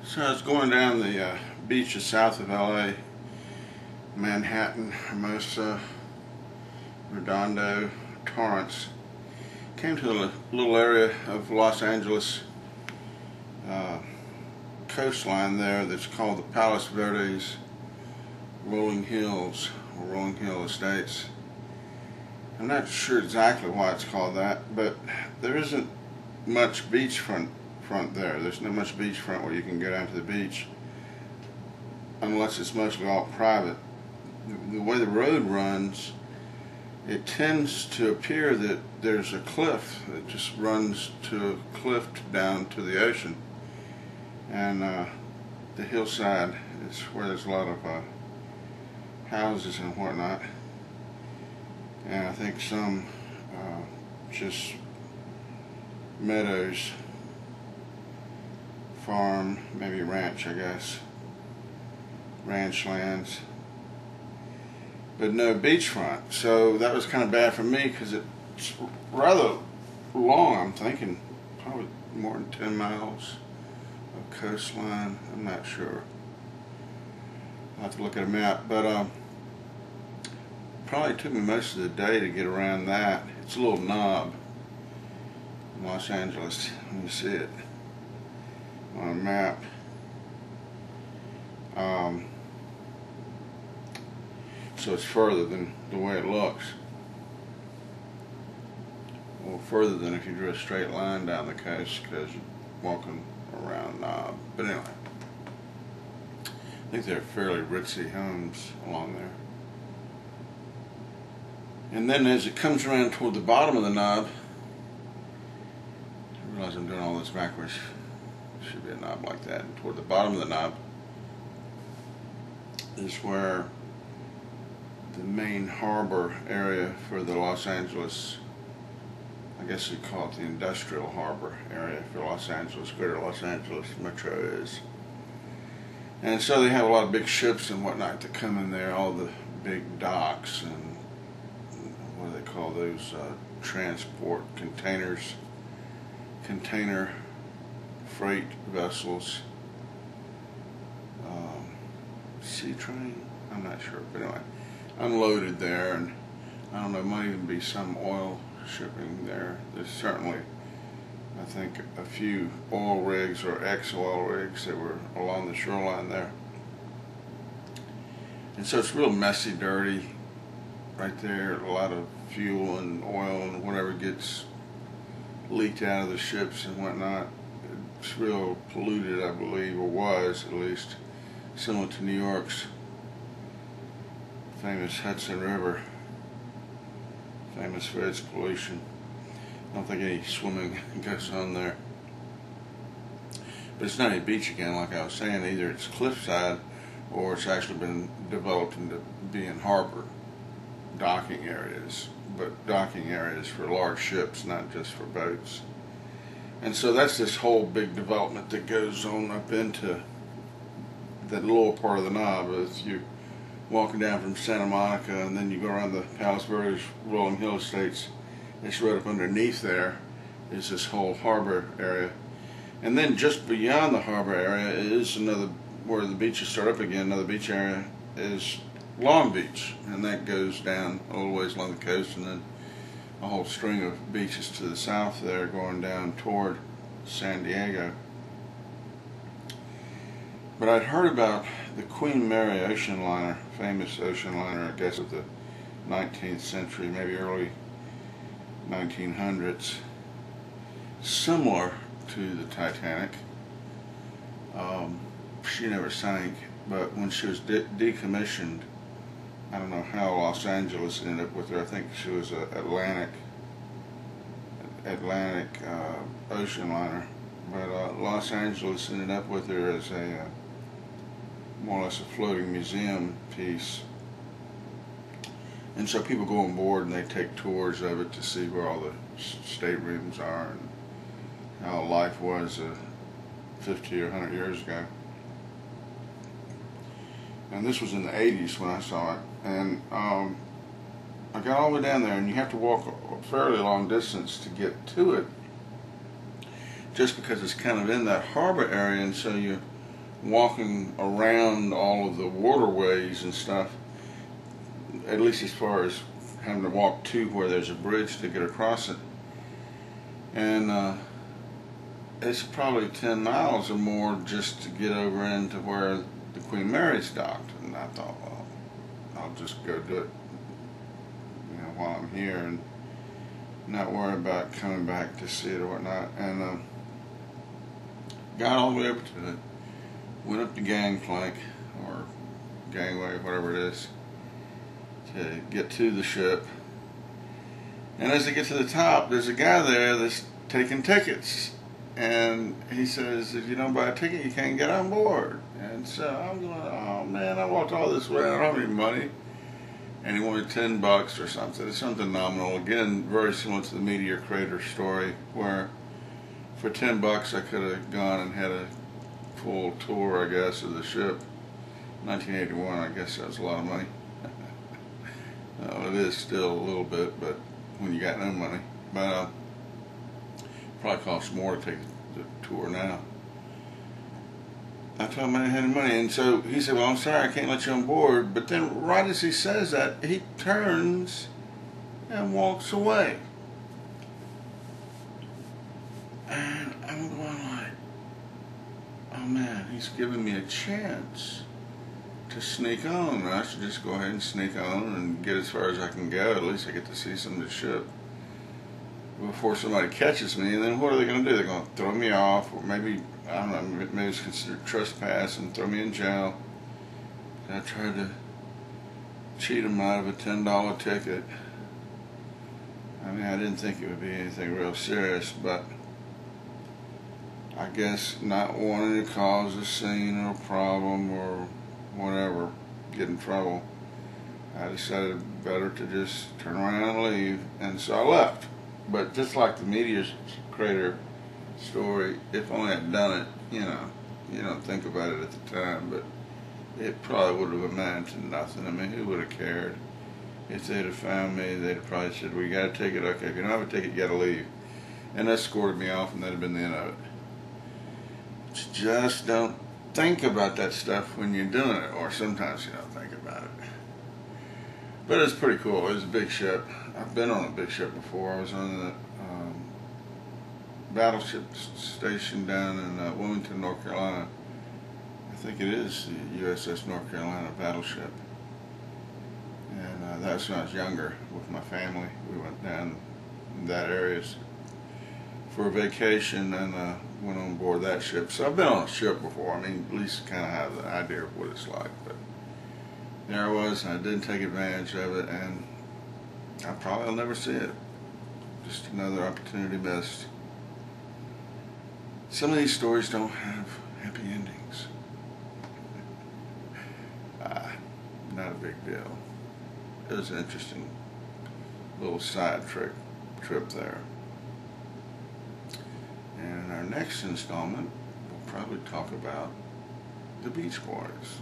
So I was going down the beaches south of LA, Manhatten, Hermosa, Redondo, Torrance. Came to a little area of Los Angeles coastline there that's called the Palos Verde's Rolling Hills, or Rolling Hill Estates. I'm not sure exactly why it's called that, but there isn't much beachfront there. There's not much beachfront where you can go down to the beach unless it's mostly all private. The way the road runs, it tends to appear that there's a cliff that just runs to a cliff down to the ocean, and the hillside is where there's a lot of houses and whatnot, and I think some just meadows, farm, maybe ranch, I guess, ranch lands, but no beachfront. So that was kind of bad for me because it's rather long. I'm thinking probably more than 10 miles of coastline. I'm not sure. I'll have to look at a map, but probably took me most of the day to get around that. It's a little knob in Los Angeles. Let me see it on a map. So it's further than the way it looks. Well, further than if you drew a straight line down the coast because you're walking around knob. But anyway, I think they're fairly ritzy homes along there. And then as it comes around toward the bottom of the knob, I realize I'm doing all this backwards. It should be a knob like that. And toward the bottom of the knob is where the main harbor area for the Los Angeles, I guess you'd call it the industrial harbor area for Los Angeles, greater Los Angeles metro is. And so they have a lot of big ships and whatnot that come in there, all the big docks and what do they call those, transport containers, container freight vessels, sea train, I'm not sure, but anyway, unloaded there, and I don't know, might even be some oil shipping there. There's certainly, I think, a few oil rigs or ex-oil rigs that were along the shoreline there. And so it's real messy, dirty right there. A lot of fuel and oil and whatever gets leaked out of the ships and whatnot. It's real polluted, I believe, or was at least, similar to New York's famous Hudson River, famous for its pollution. I don't think any swimming goes on there. But it's not a beach again, like I was saying. Either it's cliffside or it's actually been developed into being harbor docking areas, but docking areas for large ships, not just for boats. And so that's this whole big development that goes on up into that lower part of the knob. As you walking down from Santa Monica and then you go around the Palos Verde's Rolling Hill Estates, it's right up underneath there is this whole harbor area. And then just beyond the harbor area is another, where the beaches start up again, another beach area is Long Beach, and that goes down all the ways along the coast, and then a whole string of beaches to the south there going down toward San Diego. But I'd heard about the Queen Mary ocean liner, famous ocean liner, I guess, of the 19th century, maybe early 1900s, similar to the Titanic. She never sank, but when she was decommissioned, I don't know how Los Angeles ended up with her. I think she was an Atlantic ocean liner, but Los Angeles ended up with her as a more or less a floating museum piece. And so people go on board and they take tours of it to see where all the staterooms are and how life was 50 or 100 years ago. And this was in the 80s when I saw it. And I got all the way down there, and you have to walk a fairly long distance to get to it, just because it's kind of in that harbor area, and so you walking around all of the waterways and stuff, at least as far as having to walk to where there's a bridge to get across it. And it's probably 10 miles or more just to get over into where the Queen Mary's docked. And I thought, well, I'll just go do it, while I'm here and not worry about coming back to see it or whatnot. And got all the way up to it, went up the gangplank or gangway, whatever it is, to get to the ship. And as I get to the top, there's a guy there that's taking tickets. And he says, if you don't buy a ticket, you can't get on board. And so I'm going, oh man, I walked all this way, I don't have any money. And he wanted $10 or something. It's something nominal. Again, very similar to the Meteor Crater story, where for $10 I could have gone and had a full tour, I guess, of the ship. 1981, I guess that was a lot of money. It is still a little bit, but when you got no money. But probably costs more to take the tour now. I told him I didn't have any money, and so he said, well, I'm sorry, I can't let you on board. But then right as he says that, he turns and walks away. And I'm going like, oh man, he's giving me a chance to sneak on. I should just go ahead and sneak on and get as far as I can go. At least I get to see some of the ship before somebody catches me. And then what are they going to do? They're going to throw me off, or maybe, I don't know, maybe it's considered trespass and throw me in jail. I tried to cheat them out of a $10 ticket. I mean, I didn't think it would be anything real serious, but I guess not wanting to cause a scene or a problem or whatever, get in trouble, I decided better to just turn around and leave, and so I left. But just like the Meteor Crater story, if only I'd done it, you don't think about it at the time, but it probably would have amounted to nothing. I mean, who would have cared? If they'd have found me, they'd have probably said, well, you got a ticket, okay, if you don't have a ticket, you got to leave. And that escorted me off, and that'd have been the end of it. Just don't think about that stuff when you're doing it, or sometimes you don't think about it. But it's pretty cool. It was a big ship. I've been on a big ship before. I was on the battleship station down in Wilmington, North Carolina. I think it is the USS North Carolina battleship. And that's when I was younger with my family. We went down in that area for a vacation and went on board that ship. So I've been on a ship before. I mean, at least kind of have the idea of what it's like. But there I was, and I didn't take advantage of it, and I probably will never see it. Just another opportunity missed. Some of these stories don't have happy endings. Not a big deal. It was an interesting little side trip there. And in our next installment, we'll probably talk about the Beach Boys.